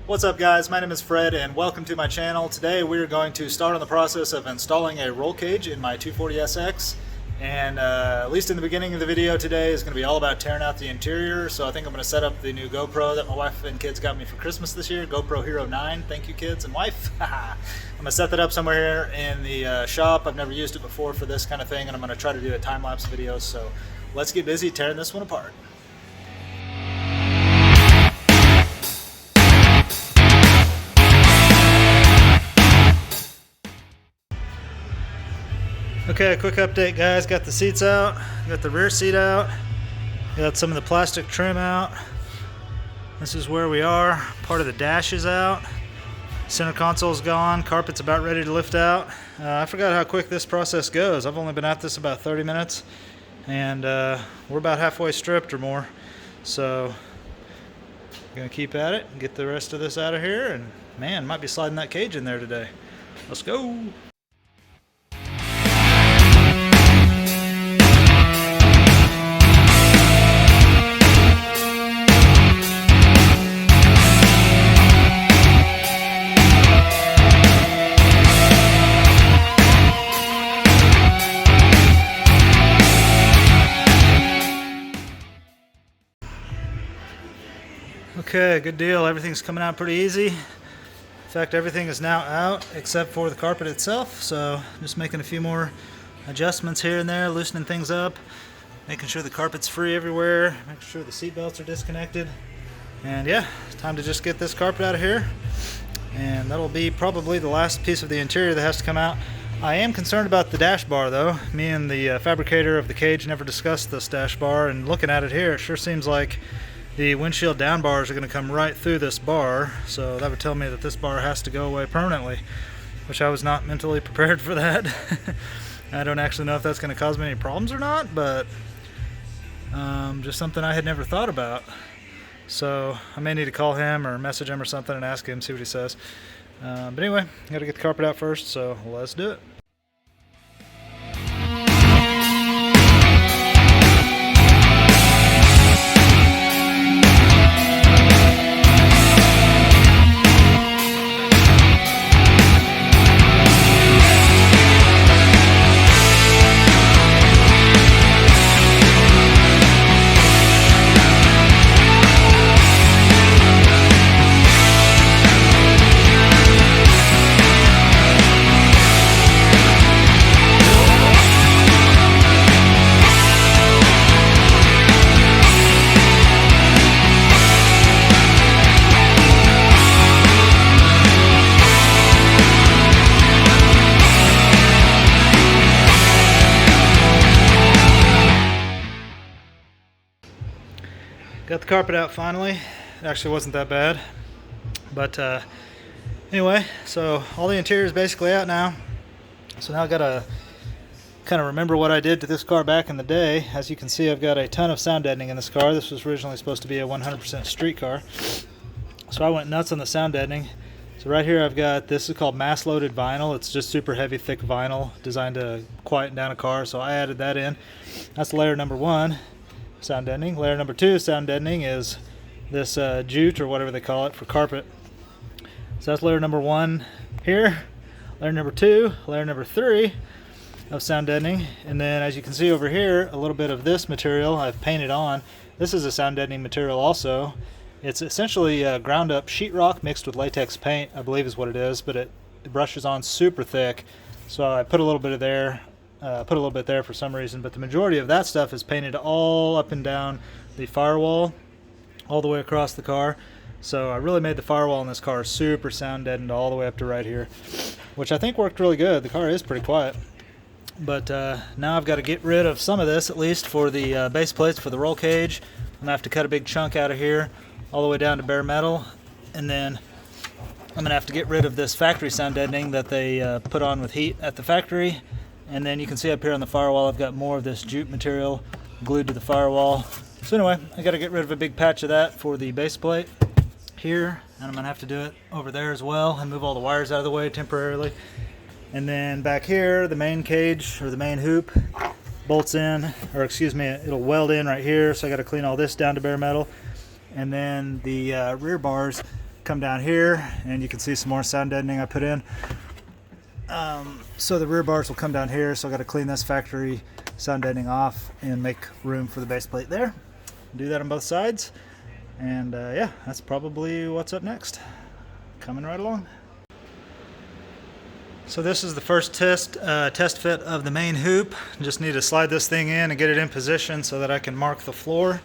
What's up guys, my name is Fred and welcome to my channel. Today we're going to start on the process of installing a roll cage in my 240SX, and at least in the beginning of the video today is going to be all about tearing out the interior. So I think I'm going to set up the new GoPro that my wife and kids got me for Christmas this year, GoPro Hero 9. Thank you kids and wife. I'm going to set that up somewhere here in the shop. I've never used it before for this kind of thing, and I'm going to try to do a time-lapse video. So let's get busy tearing this one apart. Okay, a quick update guys. Got the seats out, got the rear seat out, got some of the plastic trim out. This is where we are. Part of the dash is out. Center console's gone, carpet's about ready to lift out. I forgot how quick this process goes. I've only been at this about 30 minutes and we're about halfway stripped or more. So I'm gonna keep at it and get the rest of this out of here, and man, might be sliding that cage in there today. Let's go. Okay, good deal. Everything's coming out pretty easy. In fact, everything is now out except for the carpet itself. So just making a few more adjustments here and there, loosening things up, making sure the carpet's free everywhere, making sure the seat belts are disconnected. And yeah, it's time to just get this carpet out of here. And that'll be probably the last piece of the interior that has to come out. I am concerned about the dash bar though. Me and the fabricator of the cage never discussed this dash bar, and looking at it here, it sure seems like the windshield down bars are going to come right through this bar, so that would tell me that this bar has to go away permanently, which I was not mentally prepared for that. I don't actually know if that's going to cause me any problems or not, but just something I had never thought about. So I may need to call him or message him or something and ask him, see what he says. But anyway, I got to get the carpet out first, so let's do it. Got the carpet out finally. It actually wasn't that bad, but anyway, so all the interior is basically out now. So now I gotta kind of remember what I did to this car back in the day. As you can see, I've got a ton of sound deadening in this car. This was originally supposed to be a 100% street car, so I went nuts on the sound deadening. So right here I've got, this is called mass loaded vinyl. It's just super heavy thick vinyl designed to quieten down a car, so I added that in. That's layer number one, sound deadening. Layer number two sound deadening is this jute or whatever they call it for carpet. So that's layer number one here. Layer number two, layer number three of sound deadening. And then as you can see over here, a little bit of this material I've painted on. This is a sound deadening material also. It's essentially ground up sheetrock mixed with latex paint, I believe is what it is, but it brushes on super thick. So I put a little bit of there. Put a little bit there for some reason, but the majority of that stuff is painted all up and down the firewall, all the way across the car. So I really made the firewall in this car super sound deadened all the way up to right here, which I think worked really good. The car is pretty quiet, but now I've got to get rid of some of this, at least for the base plates for the roll cage. I'm gonna have to cut a big chunk out of here all the way down to bare metal, and then I'm gonna have to get rid of this factory sound deadening that they put on with heat at the factory. And then you can see up here on the firewall, I've got more of this jute material glued to the firewall. So anyway, I got to get rid of a big patch of that for the base plate here, and I'm gonna have to do it over there as well and move all the wires out of the way temporarily. And then back here, the main cage or the main hoop bolts in, or excuse me, it'll weld in right here, so I got to clean all this down to bare metal. And then the rear bars come down here, and you can see some more sound deadening I put in. So the rear bars will come down here, so I got to clean this factory sound deadening off and make room for the base plate there. Do that on both sides, and yeah, that's probably what's up next. Coming right along. So this is the first test fit of the main hoop. Just need to slide this thing in and get it in position so that I can mark the floor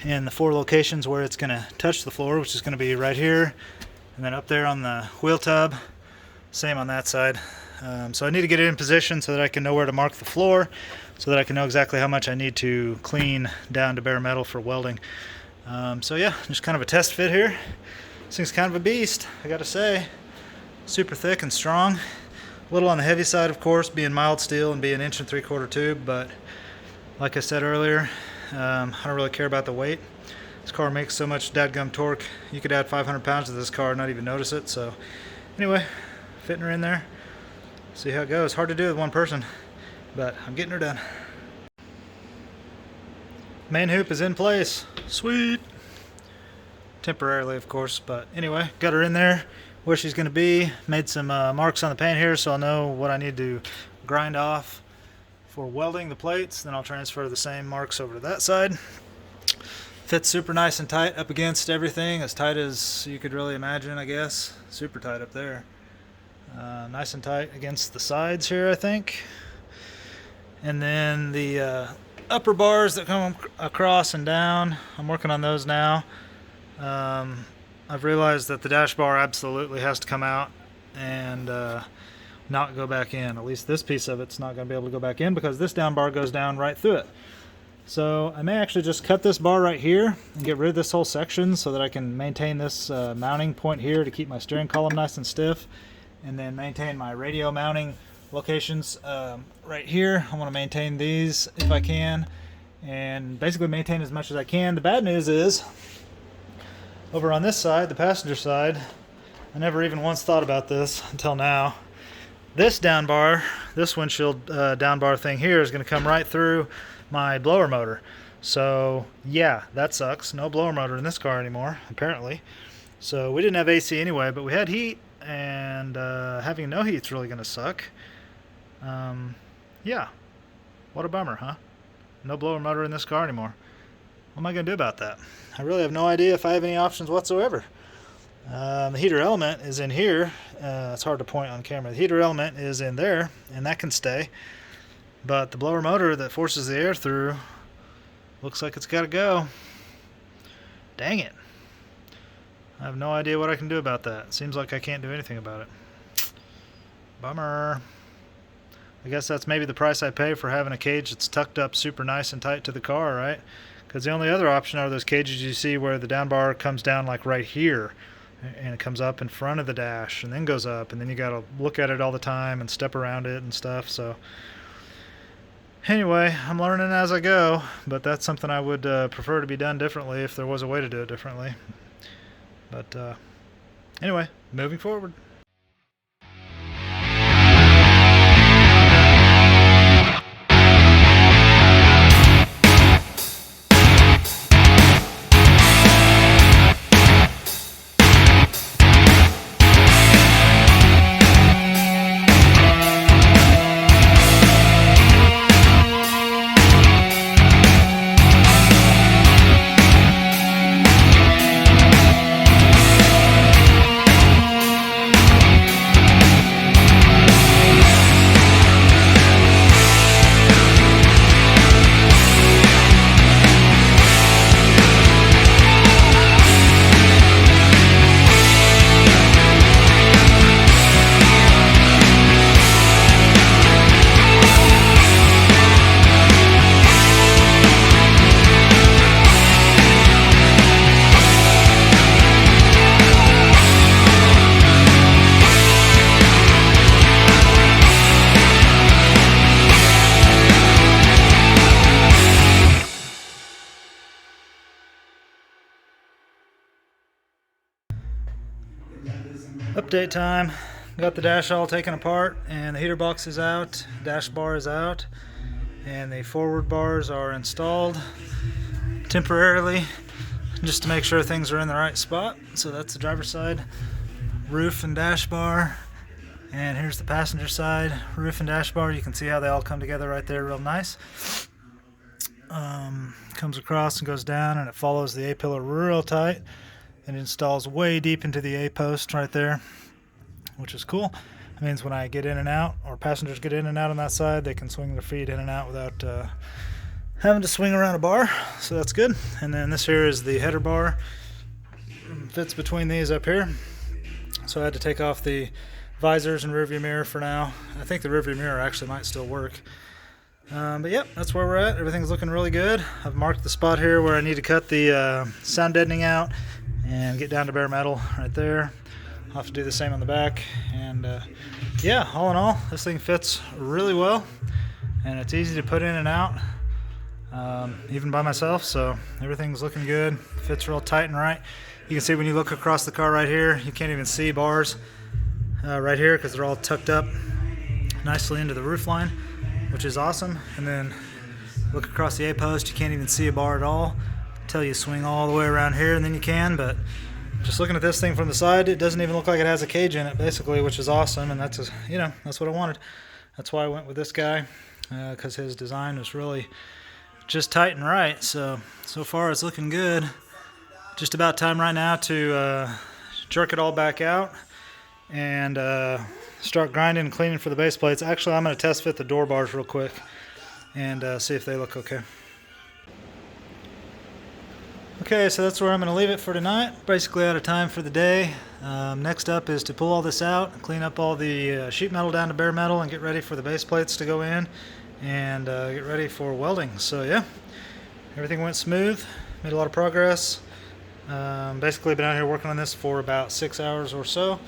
in the 4 locations where it's going to touch the floor, which is going to be right here and then up there on the wheel tub. Same on that side. So I need to get it in position so that I can know where to mark the floor, so that I can know exactly how much I need to clean down to bare metal for welding. So yeah, just kind of a test fit here. This thing's kind of a beast, I gotta say. Super thick and strong. A little on the heavy side, of course, being mild steel and being 1 3/4 tube, but like I said earlier, I don't really care about the weight. This car makes so much dadgum torque, you could add 500 pounds to this car and not even notice it. So anyway, fitting her in there, see how it goes. Hard to do with one person, but I'm getting her done. Main hoop is in place. Sweet. Temporarily, of course, but anyway, got her in there where she's going to be. Made some marks on the paint here, so I'll know what I need to grind off for welding the plates. Then I'll transfer the same marks over to that side. Fits super nice and tight up against everything, as tight as you could really imagine, I guess. Super tight up there. Nice and tight against the sides here, I think. And then the upper bars that come across and down, I'm working on those now. I've realized that the dash bar absolutely has to come out and not go back in. At least this piece of it's not going to be able to go back in because this down bar goes down right through it. So I may actually just cut this bar right here and get rid of this whole section so that I can maintain this mounting point here to keep my steering column nice and stiff, and then maintain my radio mounting locations right here. I want to maintain these if I can, and basically maintain as much as I can. The bad news is, over on this side, the passenger side, I never even once thought about this until now. This down bar, this windshield down bar thing here is going to come right through my blower motor. So yeah, that sucks. No blower motor in this car anymore, apparently. So we didn't have AC anyway, but we had heat, and having no heat's really going to suck. Yeah, what a bummer, huh? No blower motor in this car anymore. What am I going to do about that? I really have no idea if I have any options whatsoever. The heater element is in here. It's hard to point on camera. The heater element is in there, and that can stay. But the blower motor that forces the air through looks like it's got to go. Dang it. I have no idea what I can do about that. Seems like I can't do anything about it. Bummer. I guess that's maybe the price I pay for having a cage that's tucked up super nice and tight to the car, right? Because the only other option are those cages you see where the down bar comes down like right here, and it comes up in front of the dash and then goes up, and then you got to look at it all the time and step around it and stuff. So anyway, I'm learning as I go, but that's something I would prefer to be done differently if there was a way to do it differently. But anyway, moving forward. Update time. Got the dash all taken apart, and the heater box is out, dash bar is out, and the forward bars are installed temporarily just to make sure things are in the right spot. So that's the driver's side, roof and dash bar. And here's the passenger side, roof and dash bar. You can see how they all come together right there real nice. Comes across and goes down, and it follows the A-pillar real tight and installs way deep into the A-post right there, which is cool. It means when I get in and out, or passengers get in and out on that side, they can swing their feet in and out without having to swing around a bar, so that's good. And then this here is the header bar. Fits between these up here. So I had to take off the visors and rearview mirror for now. I think the rearview mirror actually might still work. But yep, that's where we're at. Everything's looking really good. I've marked the spot here where I need to cut the sound deadening out and get down to bare metal right there. I'll have to do the same on the back. And yeah, all in all, this thing fits really well, and it's easy to put in and out, even by myself. So everything's looking good. Fits real tight and right. You can see when you look across the car right here, you can't even see bars right here because they're all tucked up nicely into the roof line, which is awesome. And then look across the A-post, you can't even see a bar at all until you swing all the way around here, and then you can. But just looking at this thing from the side, it doesn't even look like it has a cage in it, basically, which is awesome. And that's that's what I wanted. That's why I went with this guy, because his design was really just tight and right. So far it's looking good. Just about time right now to jerk it all back out and start grinding and cleaning for the base plates. Actually, I'm going to test fit the door bars real quick and see if they look okay. Okay, so that's where I'm going to leave it for tonight. Basically out of time for the day. Next up is to pull all this out, clean up all the sheet metal down to bare metal, and get ready for the base plates to go in and get ready for welding. So yeah, everything went smooth, made a lot of progress. Basically been out here working on this for about 6 hours or so,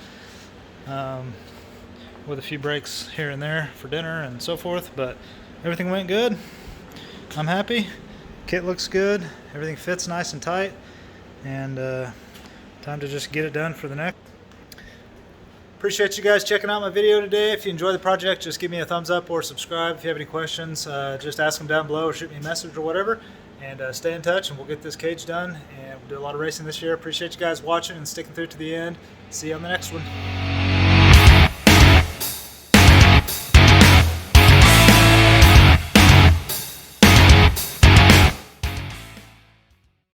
with a few breaks here and there for dinner and so forth, but everything went good. I'm happy. Kit looks good. Everything fits nice and tight, and time to just get it done for the next. Appreciate you guys checking out my video today. If you enjoy the project, just give me a thumbs up or subscribe. If you have any questions, just ask them down below or shoot me a message or whatever. And stay in touch, and we'll get this cage done, and we'll do a lot of racing this year. Appreciate you guys watching and sticking through to the end. See you on the next one.